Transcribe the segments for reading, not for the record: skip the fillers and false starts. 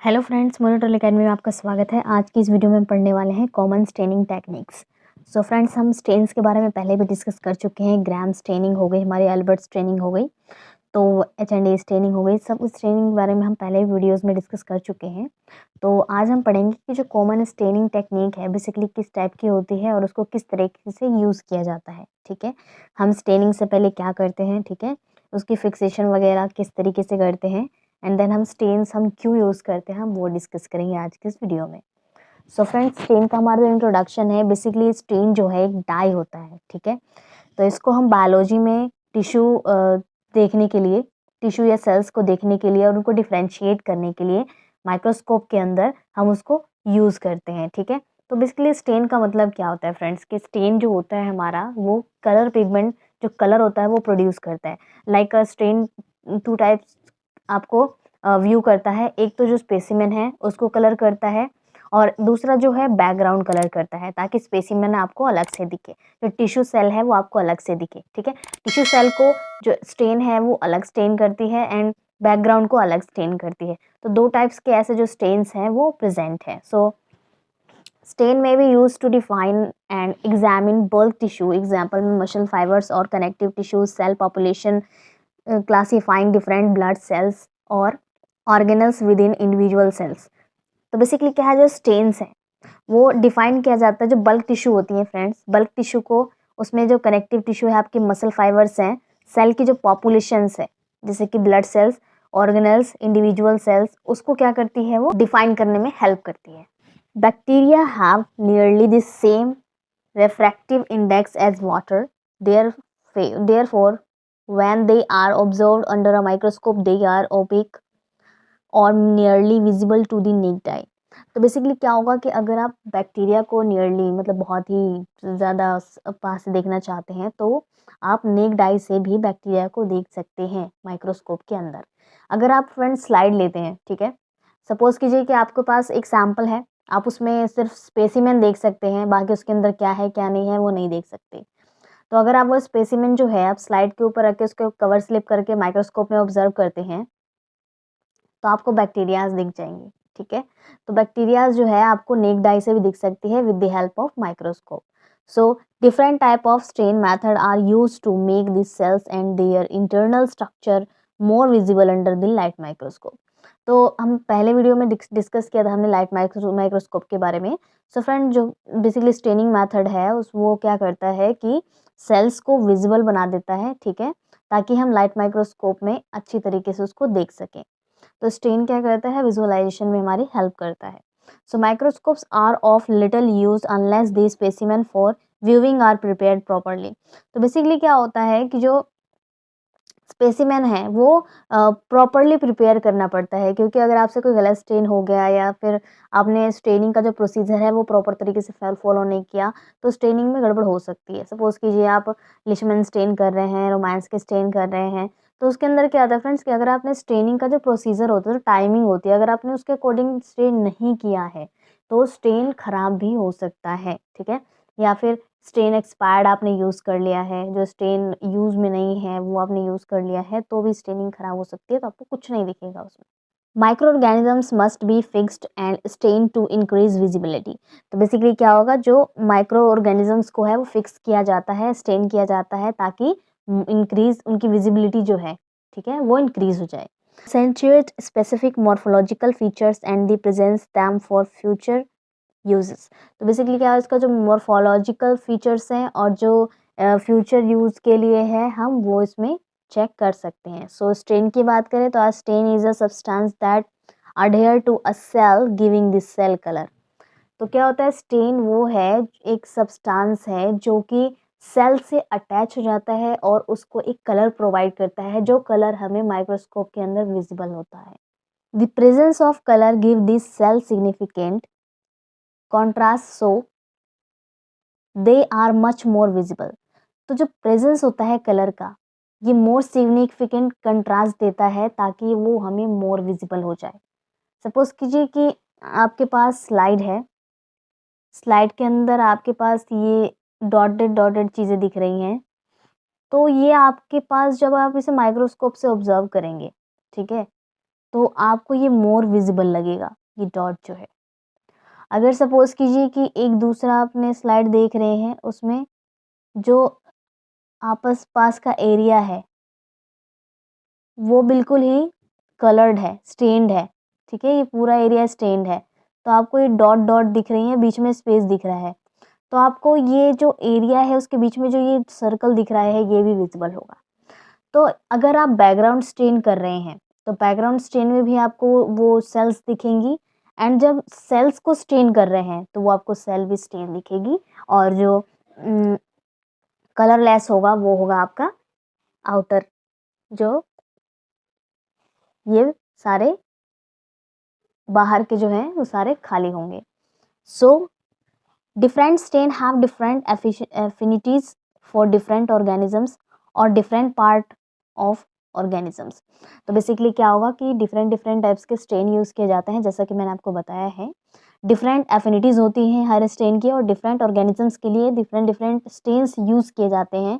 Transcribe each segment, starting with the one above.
Hello friends, मोनोटोल academy में आपका स्वागत है। आज की इस वीडियो में हम पढ़ने वाले हैं common staining techniques. So friends, हम स्टेन्स के बारे में पहले भी डिस्कस कर चुके हैं। ग्राम स्टेनिंग हो गई, हमारी एल्बर्ट स्टेनिंग हो गई, तो एच&ए स्टेनिंग हो गई। सब उस स्टेनिंग के बारे में हम पहले भी वीडियोज़ में डिस्कस कर चुके हैं। तो आज हम पढ़ेंगे कि जो कॉमन स्टेनिंग टेक्निक है बेसिकली किस टाइप की होती है और उसको किस तरीके से यूज़ किया जाता है। ठीक है, हम स्टेनिंग से पहले क्या करते हैं, ठीक है, उसकी फिक्सेशन वगैरह किस तरीके से करते हैं, एंड देन हम स्टेन्स हम क्यों यूज़ करते हैं, हम वो डिस्कस करेंगे आज के इस वीडियो में। सो फ्रेंड्स, स्टेन का हमारा जो इंट्रोडक्शन है, बेसिकली स्टेन जो है एक डाई होता है। ठीक है, तो इसको हम बायोलॉजी में टिश्यू देखने के लिए, टिश्यू या सेल्स को देखने के लिए और उनको डिफ्रेंशिएट करने के लिए माइक्रोस्कोप के अंदर हम उसको यूज़ करते हैं। ठीक है, तो बेसिकली स्टेन का मतलब क्या होता है फ्रेंड्स, कि स्टेन जो होता है हमारा वो कलर पिगमेंट, जो कलर होता है वो प्रोड्यूस करता है। Like a stain two types आपको व्यू करता है। एक तो जो स्पेसिमेन है उसको कलर करता है और दूसरा जो है बैकग्राउंड कलर करता है, ताकि स्पेसिमेन आपको अलग से दिखे, जो टिश्यू सेल है वो आपको अलग से दिखे। ठीक है, टिश्यू सेल को जो स्टेन है वो अलग स्टेन करती है एंड बैकग्राउंड को अलग स्टेन करती है। तो दो टाइप्स के ऐसे जो स्टेन्स हैं वो प्रेजेंट है। सो stain may be used to define and examine bulk tissue, example में muscle fibers और connective tissues, cell population, classifying different blood cells और organelles within individual cells। तो बेसिकली क्या है, जो स्टेन्स हैं वो डिफाइन किया जाता है। जो बल्क टिश्यू होती हैं फ्रेंड्स, बल्क टिश्यू को, उसमें जो कनेक्टिव टिश्यू है, आपके मसल फाइबर्स हैं, सेल की जो पॉपुलेशंस है जैसे कि blood cells, organelles, individual cells, उसको क्या करती है, वो डिफाइन करने में हेल्प करती है। Bacteria have nearly the same refractive index as water. Therefore, when they are observed under a microscope, they are opaque और nearly visible to the naked eye. तो बेसिकली क्या होगा कि अगर आप बैक्टीरिया को नियरली मतलब बहुत ही ज़्यादा पास से देखना चाहते हैं तो आप नेक्ड आई से भी बैक्टीरिया को देख सकते हैं माइक्रोस्कोप के अंदर। अगर आप फ्रेंड्स स्लाइड लेते हैं, ठीक है, सपोज़ कीजिए कि आपके पास एक सैम्पल है, आप उसमें सिर्फ स्पेसिमेन देख सकते हैं, बाकी उसके अंदर क्या है क्या नहीं है वो नहीं देख सकते। तो अगर आप वो स्पेसिमेन जो है आप स्लाइड के ऊपर रख के उसके कवर स्लिप करके माइक्रोस्कोप में ऑब्जर्व करते हैं तो आपको बैक्टीरियाज दिख जाएंगे। ठीक है, तो बैक्टीरियाज जो है आपको नेक्ड आई से भी दिख सकती है with the help of microscope. So different type of stain method are used to make this cells and their internal structure more visible under the light microscope. तो हम पहले वीडियो में डिस्कस किया था हमने लाइट माइक्रोस्कोप के बारे में। सो फ्रेंड, जो बेसिकली स्टेनिंग मेथड है उस वो क्या करता है कि सेल्स को विजिबल बना देता है। ठीक है, ताकि हम लाइट माइक्रोस्कोप में अच्छी तरीके से उसको देख सकें। तो स्टेन क्या करता है, विजुअलाइजेशन में हमारी हेल्प करता है। So microscopes are of little use unless the specimen for viewing are prepared properly. तो बेसिकली क्या होता है कि जो स्पेसिमेन है वो प्रॉपरली प्रिपेयर करना पड़ता है, क्योंकि अगर आपसे कोई गलत स्टेन हो गया या फिर आपने स्टेनिंग का जो प्रोसीजर है वो प्रॉपर तरीके से फॉलो नहीं किया तो स्टेनिंग में गड़बड़ हो सकती है। सपोज़ कीजिए आप लिशमन स्टेन कर रहे हैं, रोमांस के स्टेन कर रहे हैं, तो उसके अंदर क्या होता है फ्रेंड्स कि अगर आपने स्टेनिंग का जो प्रोसीजर होता है, जो टाइमिंग होती है, अगर आपने उसके अकॉर्डिंग स्टेन नहीं किया है तो स्टेन खराब भी हो सकता है। ठीक है, या फिर स्टेन एक्सपायर्ड आपने यूज़ कर लिया है, जो स्टेन यूज़ में नहीं है वो आपने यूज़ कर लिया है, तो भी स्टेनिंग खराब हो सकती है, तो आपको कुछ नहीं दिखेगा उसमें। Microorganisms must be fixed and stain to increase visibility. तो बेसिकली क्या होगा, जो माइक्रो ऑर्गेनिजम्स को है वो फिक्स किया जाता है, स्टेन किया जाता है, ताकि इंक्रीज उनकी विजिबिलिटी जो है, ठीक है, वो इंक्रीज हो जाए। Accentuate specific morphological features and the presents them for future uses. तो बेसिकली क्या है, इसका जो मॉर्फोलॉजिकल फीचर्स हैं और जो फ्यूचर यूज़ के लिए है हम वो इसमें चेक कर सकते हैं। सो स्टेन की बात करें तो stain is a substance that adhere to a cell giving this cell colour. तो क्या होता है, स्टेन वो है, एक सब्सटेंस है जो कि सेल से अटैच हो जाता है और उसको एक कलर प्रोवाइड करता है, जो कलर हमें माइक्रोस्कोप के अंदर विजिबल होता है। The presence of colour give this cell significant contrast, so they are much more visible. तो जो प्रेजेंस होता है कलर का, ये मोर सिग्निफिकेंट कंट्रास्ट देता है ताकि वो हमें मोर विजिबल हो जाए। सपोज कीजिए कि आपके पास स्लाइड है, स्लाइड के अंदर आपके पास ये डॉटेड डॉटेड चीज़ें दिख रही हैं, तो ये आपके पास जब आप इसे माइक्रोस्कोप से ऑब्जर्व करेंगे, ठीक है, तो आपको ये मोर विजिबल लगेगा, ये डॉट जो है। अगर सपोज कीजिए कि एक दूसरा आपने स्लाइड देख रहे हैं, उसमें जो आपस पास का एरिया है वो बिल्कुल ही कलर्ड है, स्टेन्ड है, ठीक है, ये पूरा एरिया स्टेन्ड है, तो आपको ये डॉट डॉट दिख रही है, बीच में स्पेस दिख रहा है, तो आपको ये जो एरिया है उसके बीच में जो ये सर्कल दिख रहा है ये भी विजिबल होगा। तो अगर आप बैकग्राउंड स्टेन कर रहे हैं तो बैकग्राउंड स्टेन में भी आपको वो सेल्स दिखेंगी, एंड जब सेल्स को स्टेन कर रहे हैं तो वो आपको सेल भी स्टेन दिखेगी, और जो कलरलेस होगा वो होगा आपका आउटर, जो ये सारे बाहर के जो हैं वो सारे खाली होंगे। So different stain have different affinities for different organisms और डिफरेंट पार्ट ऑफ ऑर्गेनिजम्स। तो बेसिकली क्या होगा कि डिफरेंट डिफरेंट टाइप्स के स्टेन यूज़ किए जाते हैं, जैसा कि मैंने आपको बताया है। डिफरेंट एफिनिटीज़ होती हैं हर स्टेन की, और डिफरेंट ऑर्गेनिजम्स के लिए डिफरेंट डिफरेंट स्टेन्स यूज़ किए जाते हैं,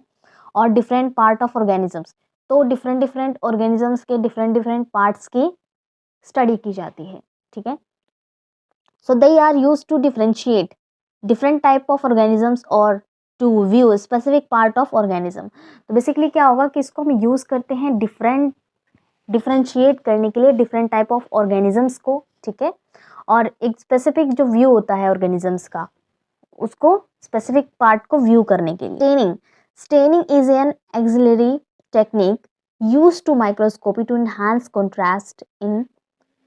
और डिफरेंट पार्ट ऑफ ऑर्गेनिजम्स, तो डिफरेंट डिफरेंट ऑर्गेनिजम्स के डिफरेंट डिफरेंट पार्ट्स की स्टडी की जाती है, ठीक है। So they are use to differentiate different type of organisms और to view specific part of organism. तो बेसिकली क्या होगा कि इसको हम यूज़ करते हैं डिफरेंशिएट करने के लिए डिफरेंट टाइप ऑफ ऑर्गेनिजम्स को, ठीक है, और एक स्पेसिफिक जो व्यू होता है ऑर्गेनिजम्स का, उसको स्पेसिफिक पार्ट को व्यू करने के लिए। Staining is an auxiliary technique use to microscopy to enhance contrast in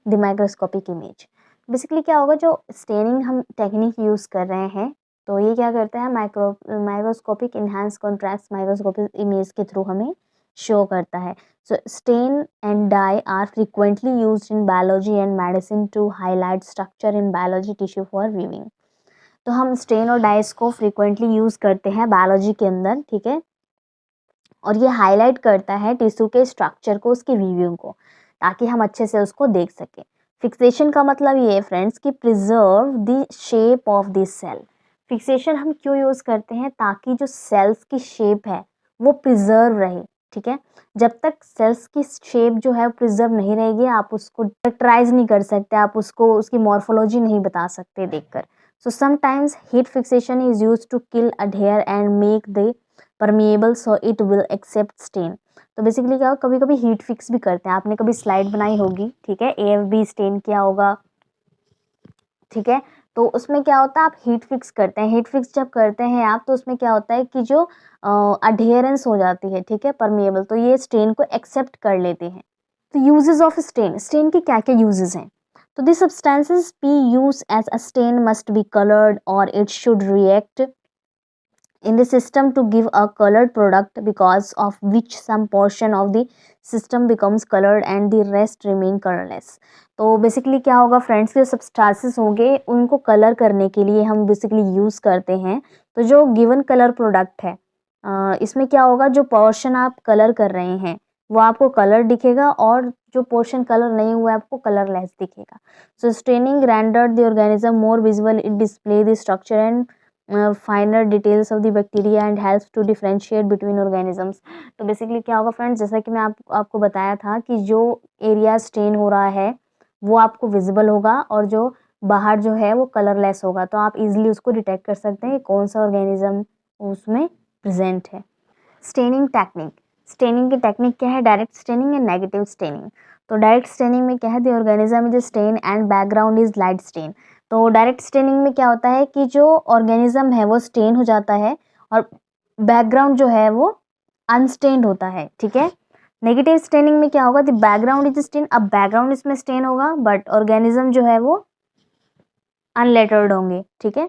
the microscopic image. Basically क्या होगा, जो स्टेनिंग हम टेक्निक यूज़ कर रहे हैं तो ये क्या करता है, microscopic enhance contrast microscopic image के थ्रू हमें शो करता है। So stain and dye are frequently used in biology and medicine to highlight structure in biology tissue for viewing. तो हम स्टेन और डाइस को फ्रीक्वेंटली यूज़ करते हैं बायोलॉजी के अंदर, ठीक है, और ये हाईलाइट करता है टिश्यू के स्ट्रक्चर को, उसकी व्यूइंग को, ताकि हम अच्छे से उसको देख सकें। फिक्सेशन का मतलब ये है फ्रेंड्स कि preserve the shape of this cell. Fixation हम क्यों यूज़ करते हैं, ताकि जो सेल्स की शेप है वो प्रिजर्व रहे, ठीक है। जब तक सेल्स की शेप जो है प्रिजर्व नहीं रहेगी, आप उसको कैरेक्टराइज नहीं कर सकते, आप उसको उसकी मॉर्फोलॉजी नहीं बता सकते देखकर। So sometimes heat fixation is use to kill adhere and make the permeable so it will accept stain. तो बेसिकली क्या हो, कभी कभी हीट फिक्स भी करते हैं, आपने कभी स्लाइड बनाई होगी, ठीक है, AFB स्टेन किया होगा, ठीक है, तो उसमें क्या होता है, आप हीट फिक्स करते हैं। हीट फिक्स जब करते हैं आप, तो उसमें क्या होता है कि जो अडहेरेंस हो जाती है, ठीक है, परमिएबल, तो ये स्टेन को एक्सेप्ट कर लेते हैं। तो यूजेस ऑफ स्टेन, स्टेन के क्या क्या यूजेस हैं। तो this substances be use as a stain must be coloured और it should react in the system to give a colored product, because of which some portion of the system becomes colored and the rest remain colorless। तो basically क्या होगा friends, के substances होंगे, उनको colour करने के लिए हम बेसिकली यूज़ करते हैं। तो जो गिवन कलर प्रोडक्ट है, इसमें क्या होगा, जो पोर्शन आप कलर कर रहे हैं वो आपको कलर दिखेगा, और जो पोर्शन कलर नहीं हुआ है आपको कलरलेस दिखेगा। So staining rendered the organism more visible, it display the structure and finer details of the bacteria and helps to differentiate between organisms. तो बेसिकली क्या होगा फ्रेंड्स, जैसा कि मैं आपको बताया था कि जो एरिया स्टेन हो रहा है वो आपको विजिबल होगा, और जो बाहर जो है वो कलरलेस होगा, तो आप इजीली उसको डिटेक्ट कर सकते हैं कि कौन सा ऑर्गेनिज्म उसमें प्रेजेंट है। स्टेनिंग टेक्निक, स्टेनिंग की टेक्निक क्या है, direct staining and negative staining. तो डायरेक्ट स्टेनिंग में क्या है, the organism is stain and background is light stain. तो डायरेक्ट स्टेनिंग में क्या होता है कि जो ऑर्गेनिज्म है वो स्टेन हो जाता है, और बैकग्राउंड जो है वो अनस्टेन्ड होता है, ठीक है। नेगेटिव स्टेनिंग में क्या होगा, द बैकग्राउंड इज स्टेन, अब बैकग्राउंड इसमें स्टेन होगा बट ऑर्गेनिज्म जो है वो अनलेटर्ड होंगे, ठीक है।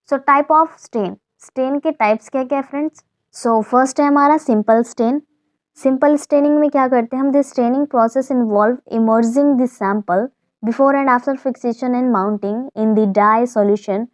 So type of stain, stain के टाइप्स क्या क्या है फ्रेंड्स। सो फर्स्ट है हमारा सिंपल स्टेन। सिंपल स्टेनिंग में क्या करते हैं हम, this staining process involve emerging this sample before and after fixation and mounting in the dye solution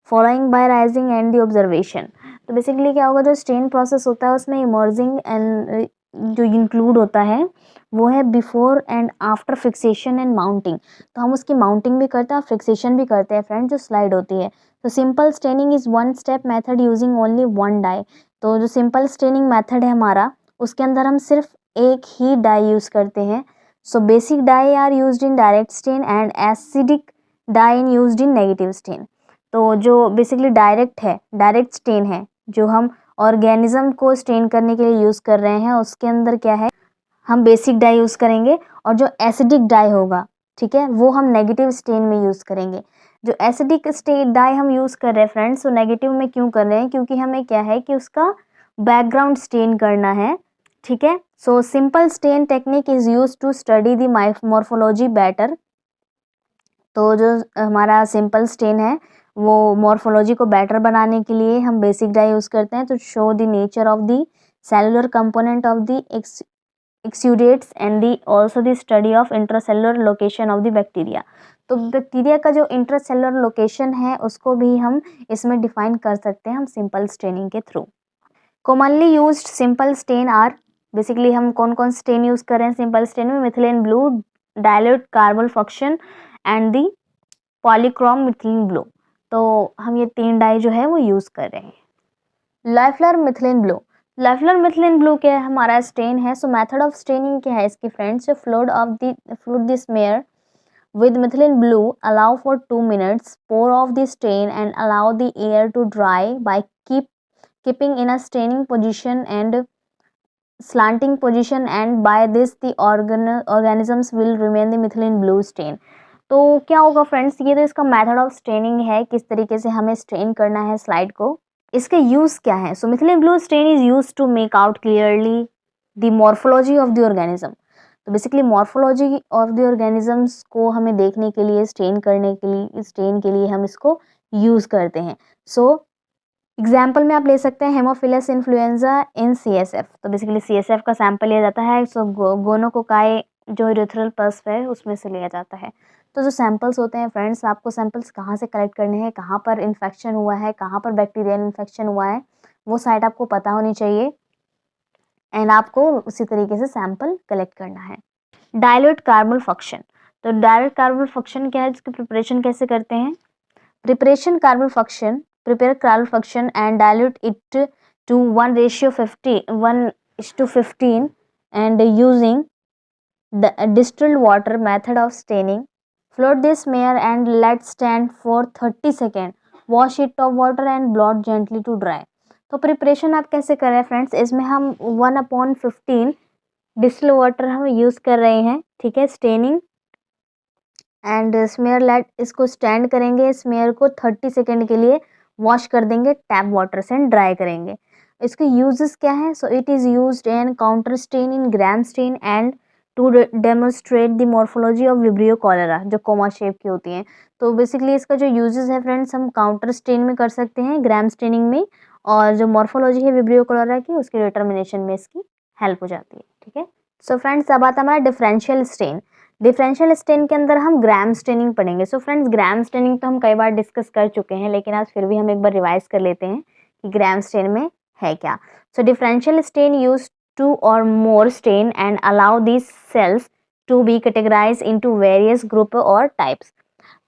following by rising and the observation. तो बेसिकली क्या होगा, जो स्टेन प्रोसेस होता है उसमें इमर्जिंग एंड जो इंक्लूड होता है वो है before and after fixation and mounting. तो हम उसकी माउंटिंग भी करते हैं और फिक्सेशन भी करते हैं फ्रेंड, जो स्लाइड होती है। तो simple staining is one step method using only one dye. तो जो सिंपल स्टेनिंग मेथड है हमारा, उसके अंदर हम सिर्फ एक ही डाई यूज़ करते हैं, So basic dye are used in direct stain and acidic dye in used in negative stain. तो जो बेसिकली डायरेक्ट स्टेन है, जो हम ऑर्गेनिज्म को स्टेन करने के लिए यूज़ कर रहे हैं, उसके अंदर क्या है, हम बेसिक डाई यूज़ करेंगे, और जो एसिडिक डाई होगा, ठीक है, वो हम नेगेटिव स्टेन में यूज़ करेंगे। जो एसिडिक स्टेन डाई हम यूज़ कर रहे हैं फ्रेंड्स, तो नेगेटिव में क्यों कर रहे हैं, क्योंकि हमें क्या है कि उसका बैकग्राउंड स्टेन करना है, ठीक है। So simple stain technique is use to study the morphology better. तो जो हमारा सिंपल स्टेन है, वो मॉर्फोलॉजी को बेटर बनाने के लिए हम बेसिक डाई यूज़ करते हैं, तो show the nature of the cellular component of the exudates and the also the study of intracellular location of the bacteria. तो बैक्टीरिया का जो इंट्रासेलुलर लोकेशन है, उसको भी हम इसमें डिफाइन कर सकते हैं हम सिंपल स्टेनिंग के through. Commonly used simple stain are, basically हम कौन कौन स्टेन यूज़ कर रहे हैं सिंपल स्टेन में, methylene blue, dilute carbol fuchsin and the polychrome methylene blue. तो हम ये 3 डाई जो है वो यूज़ कर रहे हैं। लाइफ्लर मिथिलीन ब्लू, लाइफ्लर मिथिलीन ब्लू क्या है, हमारा स्टेन है। सो मेथड ऑफ स्टेनिंग क्या है इसकी friends, fluid the smear with methylene blue, allow for 2 minutes, pour off the stain and allow the air to dry by keeping in a staining position and slanting position, and by this the organisms will remain the methylene blue stain. तो क्या होगा friends, ये तो इसका method of staining है, किस तरीके से हमें स्टेन करना है स्लाइड को। इसके यूज़ क्या है, so methylene blue stain is use to make out clearly the morphology of the organism. तो basically morphology of the organisms को हमें देखने के लिए, स्टेन करने के लिए, स्टेन के लिए हम इसको यूज़ करते हैं। सो एग्जाम्पल में आप ले सकते हैं हेमोफिलस इन्फ्लुएंजा इन CSF। तो बेसिकली CSF का सैंपल लिया जाता है, सो गोनोकोकाई जो यूरेथ्रल पल्स है उसमें से लिया जाता है। तो जो सैंपल्स होते हैं फ्रेंड्स, आपको सैंपल्स कहाँ से कलेक्ट करने हैं, कहाँ पर इन्फेक्शन हुआ है, कहाँ पर बैक्टीरियल इन्फेक्शन हुआ है, वो साइट आपको पता होनी चाहिए, एंड आपको उसी तरीके से सैंपल कलेक्ट करना है। डायल्यूट कार्बल फ्रक्शन, तो डायल्यूट कार्बल फ्रक्शन क्या है, इसकी प्रिपरेशन कैसे करते हैं, preparation carbol fuchsin, prepare carbol fuchsin and dilute it to 1:15 and using the distilled water method of staining, float this smear and let stand for 30 seconds, wash it of water and blot gently to dry। तो preparation आप कैसे कर रहे हैं friends, इसमें हम 1/15 distil water हम use कर रहे हैं, ठीक है, स्टेनिंग एंड स्मेयर लेट, इसको स्टैंड करेंगे, स्मेयर को 30 सेकेंड के लिए वॉश कर देंगे टैप वाटर से एंड ड्राई करेंगे। इसके यूजेस क्या है, so it is used in counter stain, in Gram stain and to demonstrate the morphology of Vibrio cholerae, जो कोमा शेप की होती हैं। तो बेसिकली इसका जो यूजेस है फ्रेंड्स, हम काउंटर स्टेन में कर सकते हैं, ग्राम स्टेनिंग में, और जो मॉर्फोलॉजी है विब्रियो कॉलेरा की, उसकी डिटर्मिनेशन में इसकी हेल्प हो जाती है, ठीक है। सो फ्रेंड्स अब आता है हमारा डिफरेंशियल स्टेन। डिफरेंशियल स्टेन के अंदर हम ग्राम स्टेनिंग पढ़ेंगे। सो फ्रेंड्स ग्राम स्टेनिंग तो हम कई बार डिस्कस कर चुके हैं, लेकिन आज फिर भी हम एक बार रिवाइज कर लेते हैं कि ग्राम स्टेन में है क्या। So differential stain use 2 or more stain and allow these cells to be categorized into various group और types।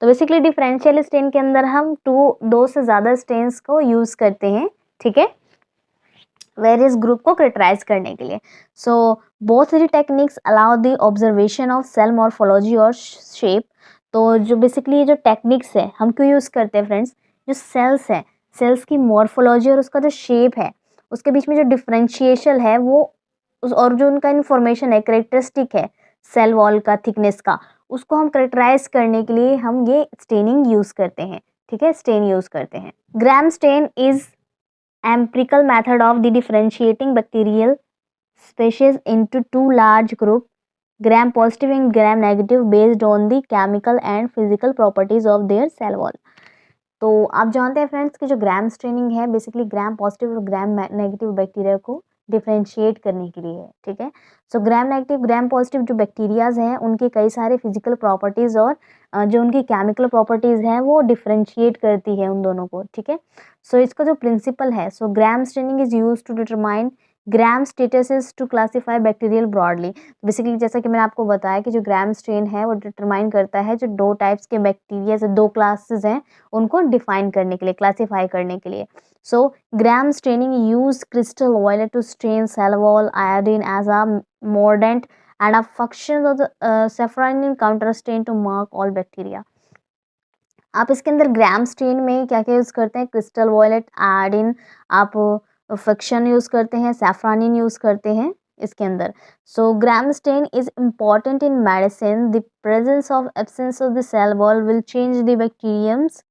तो बेसिकली डिफरेंशियल स्टेन के अंदर हम 2 से ज़्यादा स्टेन्स को यूज़ करते हैं, ठीक है, वेरियस ग्रुप को क्रिटिराइज करने के लिए। So both the techniques allow the observation of cell morphology और शेप। तो जो बेसिकली ये जो टेक्निक्स है हम क्यों यूज़ करते हैं फ्रेंड्स, जो सेल्स है, सेल्स की मॉर्फोलॉजी और उसका जो शेप है, उसके बीच में जो डिफ्रेंशिएशन है वो और जो उनका इन्फॉर्मेशन है, करेक्टरिस्टिक है सेल वॉल का, थिकनेस का, उसको हम करेक्टराइज करने के लिए हम ये स्टेनिंग यूज़ करते हैं, ठीक है, स्टेन यूज़ करते हैं। Gram stain is empirical method of the differentiating bacterial species into 2 large group, gram positive and gram negative, based on the chemical and physical properties of their cell wall। तो आप जानते हैं friends कि जो gram staining है basically gram positive और gram negative bacteria को differentiate करने के लिए है, ठीक है। So gram negative gram positive जो बैक्टीरियाज हैं उनके कई सारे फिजिकल प्रॉपर्टीज़ और जो उनकी केमिकल प्रॉपर्टीज़ हैं वो डिफ्रेंशिएट करती है उन दोनों को, ठीक है। सो इसका जो प्रिंसिपल है, so gram staining is use to determine gram statuses to classify bacterial broadly. Basically जैसा कि मैंने आपको बताया कि जो ग्राम स्टेन है वो डिटरमाइन करता है जो 2 टाइप्स के बैक्टीरिया से 2 क्लासेस हैं उनको डिफाइन करने के लिए, क्लासीफाई करने के लिए। So gram staining use crystal violet to stain cell wall, iodine as a mordant and a function of the safranin counter stain to mark all bacteria। आप इसके अंदर ग्राम स्टेन में क्या क्या यूज़ करते हैं, क्रिस्टल वॉयलेट, आयोडीन, आप fuchsin use करते हैं, सैफ्रानिन यूज़ करते हैं इसके अंदर। So gram stain is important in medicine, the presence of absence of the cell wall will change the bacterium's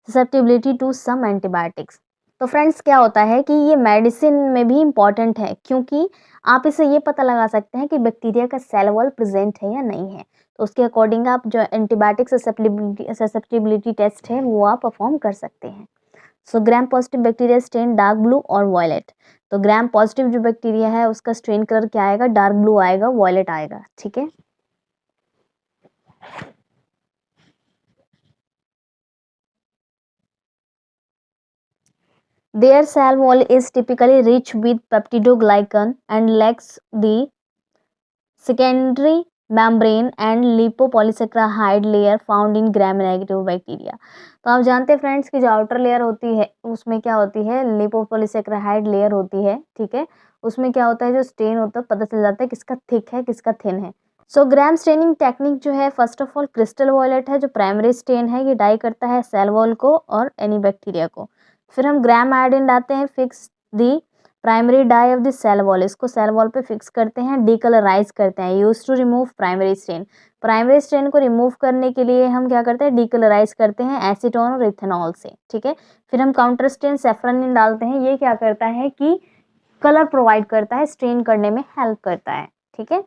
susceptibility to some antibiotics. तो फ्रेंड्स क्या होता है कि ये मेडिसिन में भी इम्पॉर्टेंट है, क्योंकि आप इससे ये पता लगा सकते हैं कि बैक्टीरिया का सेल वॉल प्रेजेंट है या नहीं है। तो उसके अकॉर्डिंग आप जो एंटीबायोटिक ससेप्टिबिलिटी टेस्ट है वो आप परफॉर्म कर सकते हैं। So gram positive bacteria stain dark blue और वॉयलेट। तो ग्राम पॉजिटिव जो बैक्टीरिया है उसका स्ट्रेन कलर क्या आएगा, डार्क ब्लू आएगा, वॉयलेट आएगा, ठीक है। Their cell wall is typically rich with peptidoglycan and lacks the secondary membrane and lipopolysaccharide layer found in gram negative bacteria। तो आप जानते हैं फ्रेंड्स कि जो आउटर लेयर होती है उसमें क्या होती है, लिपोपॉलीसेक्राइड लेयर होती है, ठीक है। उसमें क्या होता है, जो स्टेन होता है पता चल जाता है किसका थिक है किसका थिन है। सो ग्राम स्टेनिंग टेक्निक जो है, first of all crystal violet है जो प्राइमरी स्टेन है, ये डाई करता है सेल वॉल को और एनी बैक्टीरिया को। फिर हम ग्राम आयोडीन डालते हैं, fix the primary dye of the cell wall, इसको सेल वॉल पे फिक्स करते हैं, डीकलराइज करते हैं, use to remove primary stain. Primary stain को रिमूव करने के लिए हम क्या करते हैं, डीकलराइज करते हैं एसीटोन और इथेनॉल से, ठीक है। फिर हम काउंटर स्टेन सैफ्रनिन डालते हैं, ये क्या करता है कि कलर प्रोवाइड करता है, स्टेन करने में हेल्प करता है, ठीक है।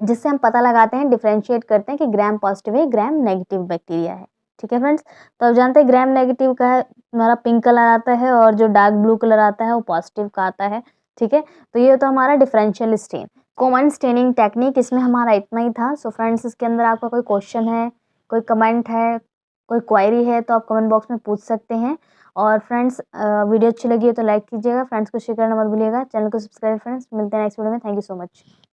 जिससे हम पता लगाते हैं, डिफ्रेंशिएट करते हैं कि ग्राम पॉजिटिव है ग्राम नेगेटिव बैक्टीरिया है, ठीक है फ्रेंड्स। तो अब जानते हैं ग्राम नेगेटिव का है हमारा पिंक कलर आता है और जो डार्क ब्लू कलर आता है वो पॉजिटिव का आता है, ठीक है। तो ये तो हमारा differential stain, common staining technique, इसमें हमारा इतना ही था। सो फ्रेंड्स इसके अंदर आपका कोई क्वेश्चन है, कोई कमेंट है, कोई क्वायरी है तो आप कमेंट बॉक्स में पूछ सकते हैं। और फ्रेंड्स वीडियो अच्छी लगी है तो लाइक कीजिएगा, फ्रेंड्स को शेयर करना मत भूलिएगा, चैनल को सब्सक्राइब। फ्रेंड्स मिलते हैं नेक्स्ट वीडियो में, थैंक यू सो मच।